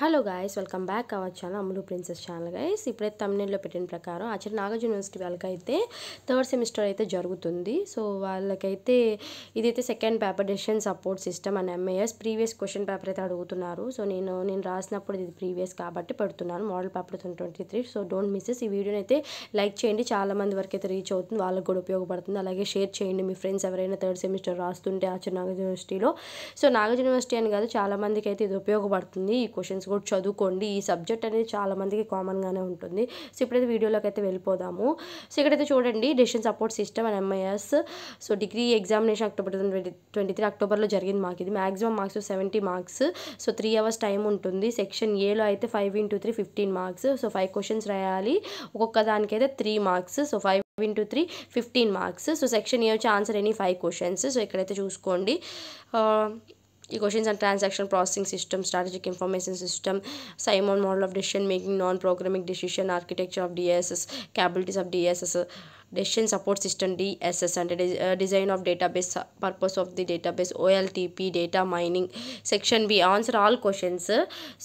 Hello guys, welcome back our channel Ammulu princess channel. Guys ఇప్పుడైతే తమ్నేల్లో పెట్టిన ప్రకారం ఆచార్య నాగార్జున యూనివర్సిటీ వాళ్ళకైతే థర్డ్ సెమిస్టర్ అయితే జరుగుతుంది. సో వాళ్ళకైతే ఇదైతే second paper decision support system and MAS previous question paper అయితే అడుగుతున్నారు. సో నేను రాసినప్పుడు ఇది ప్రీవియస్ కాబట్టి పెడుతున్నాను, model paper 2023. So don't misses. ఈ వీడియోని అయితే లైక్ చేయండి, చాలా మంది వరకు అయితే రీచ్ అవుతుంది, వాళ్ళకి కూడా ఉపయోగపడుతుంది. అలాగే షేర్ చేయండి మీ ఫ్రెండ్స్ ఎవరైనా థర్డ్ సెమిస్టర్ రాస్తుంటే ఆచార్య నాగార్జున యూనివర్సిటీలో. సో నాగార్జున యూనివర్సిటీ అని కాదు, చాలా మందికి అయితే ఇది ఉపయోగపడుతుంది. ఈ క్వశ్చన్స్ కూడా చదువుకోండి. ఈ సబ్జెక్ట్ అనేది చాలా మందికి కామన్గానే ఉంటుంది. సో ఇప్పుడైతే వీడియోలోకి అయితే వెళ్ళిపోదాము. సో ఇక్కడైతే చూడండి, decision support system and MIS. So degree examination October 2023 అక్టోబర్లో జరిగింది. మాకు ఇది maximum marks 70 marks. So 3 hours time ఉంటుంది. సెక్షన్ ఏలో అయితే 5 into 3 15 మార్క్స్. సో 5 questions రాయాలి, ఒక్కొక్క దానికైతే 3 marks. So 5 into 3 15 marks. So section A వచ్చి ఆన్సర్ ఎనీ 5 questions. సో ఇక్కడైతే చూసుకోండి, ఈ questions and transaction processing system, strategic information system, Simon model of decision making, non programming decision, architecture of DSS, capabilities of DSS, decision support system DSS అంటే design of database, purpose of the database, OLTP, data mining. Section B answer all questions.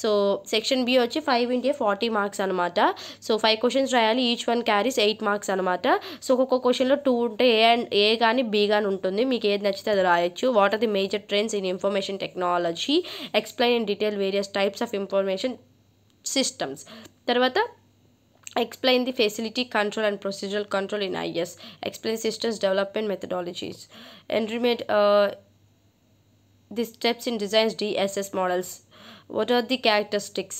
So section B వచ్చి 5 into 40 marks అనమాట. So 5 questions రాయాలి, each one carries 8 marks అనమాట. So ఒక్కొక్క క్వశ్చన్లో 2 ఉంటే ఏ కానీ B కానీ ఉంటుంది, మీకు ఏది నచ్చితే అది రాయొచ్చు. What are the major trends in information technology, explain in detail various types of information systems. తర్వాత explain the facility control and procedural control in IS, explain systems development methodologies, and remit the steps in designs DSS models. What are the characteristics?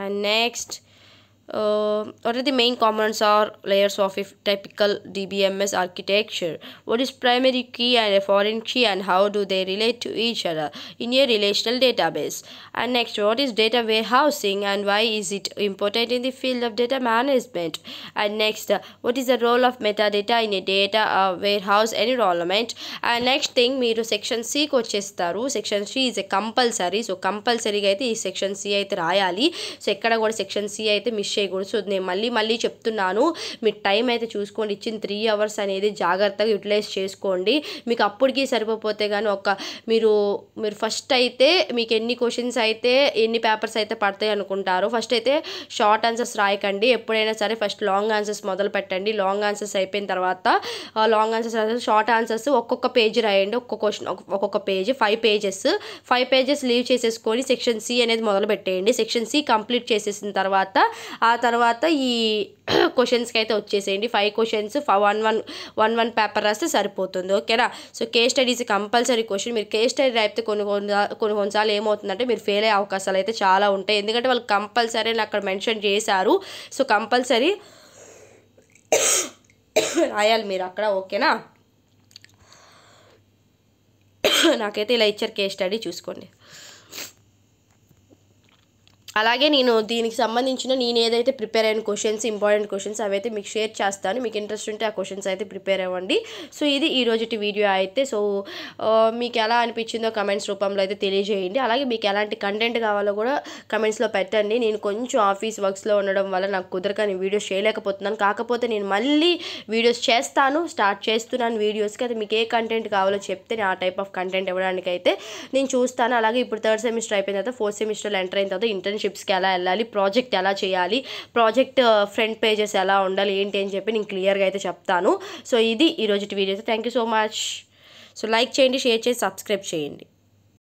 And next, what are the main components or layers of a typical DBMS architecture? What is primary key and a foreign key, and how do they relate to each other in a relational database? And next, what is data warehousing and why is it important in the field of data management? And next, what is the role of metadata in a data warehouse environment? And next thing, మీరు section సికి వచ్చేస్తారు. Section C is a compulsory. So కంపల్సరీగా అయితే ఈ section C అయితే రాయాలి. So ఎక్కడ కూడా సెక్షన్ సి అయితే మిస్ చేయకూడదు. సో నేను మళ్ళీ చెప్తున్నాను, మీ టైం అయితే చూసుకోండి. ఇచ్చిన 3 hours అనేది జాగ్రత్తగా యూటిలైజ్ చేసుకోండి. మీకు అప్పటికి సరిపోతే కానీ మీరు ఫస్ట్ అయితే మీకు ఎన్ని క్వశ్చన్స్ అయితే ఎన్ని పేపర్స్ అయితే పడతాయి అనుకుంటారు, ఫస్ట్ అయితే షార్ట్ ఆన్సర్స్ రాయకండి. ఎప్పుడైనా సరే ఫస్ట్ లాంగ్ ఆన్సర్స్ మొదలు పెట్టండి. లాంగ్ ఆన్సర్స్ అయిపోయిన తర్వాత లాంగ్ ఆన్సర్స్ షార్ట్ ఆన్సర్స్ ఒక్కొక్క పేజ్ రాయండి. ఒక్కొక్క క్వశ్చన్ ఒక్కొక్క పేజ్ 5 pages లీవ్ చేసేసుకొని సెక్షన్ సి అనేది మొదలు పెట్టేయండి. సెక్షన్ సి కంప్లీట్ చేసేసిన తర్వాత ఆ తర్వాత ఈ క్వశ్చన్స్కి అయితే వచ్చేసేయండి. 5 questions 1 పేపర్ రాస్తే సరిపోతుంది. ఓకేనా? So case studies compulsory question. మీరు కేస్ స్టడీ రాయితే కొన్నిసార్లు ఏమవుతుందంటే మీరు ఫెయిల్ అయ్యే అవకాశాలు అయితే చాలా ఉంటాయి, ఎందుకంటే వాళ్ళు కంపల్సరీ అని అక్కడ మెన్షన్ చేశారు. సో కంపల్సరీ రాయాలి మీరు అక్కడ. ఓకేనా? నాకైతే ఇలా ఇచ్చారు కేస్ స్టడీ, చూసుకోండి. అలాగే నేను దీనికి సంబంధించిన నేను ఏదైతే ప్రిపేర్ అయిన క్వశ్చన్స్, ఇంపార్టెంట్ క్వశ్చన్స్ అవైతే మీకు షేర్ చేస్తాను. మీకు ఇంట్రెస్ట్ ఉంటే ఆ క్వశ్చన్స్ అయితే ప్రిపేర్ అవ్వండి. సో ఇది ఈ రోజుటి వీడియో అయితే. సో మీకు ఎలా అనిపించిందో కమెంట్స్ రూపంలో అయితే తెలియజేయండి. అలాగే మీకు ఎలాంటి కంటెంట్ కావాలో కూడా కమెంట్స్లో పెట్టండి. నేను కొంచెం ఆఫీస్ వర్క్స్లో ఉండడం వల్ల నాకు కుదరక నేను వీడియోస్ చేయలేకపోతున్నాను. కాకపోతే నేను మళ్ళీ వీడియోస్ స్టార్ట్ చేస్తున్నాను వీడియోస్కి. అది మీకు ఏ కంటెంట్ కావాలో చెప్తే నేను ఆ టైప్ ఆఫ్ కంటెంట్ ఇవ్వడానికి అయితే నేను చూస్తాను. అలాగే ఇప్పుడు 3rd semester అయిపోయిన తర్వాత 4th semesterలో ఎంటర్ అయిన తర్వాత ఇంటర్న్షిప్స్కి ఎలా వెళ్ళాలి, ప్రాజెక్ట్ ఎలా చేయాలి, ప్రాజెక్ట్ ఫ్రంట్ పేజెస్ ఎలా ఉండాలి ఏంటి అని చెప్పి నేను క్లియర్గా అయితే చెప్తాను. సో ఇది ఈరోజు video. Thank you so much. So like చేయండి, షేర్ చేసి సబ్స్క్రైబ్ చేయండి.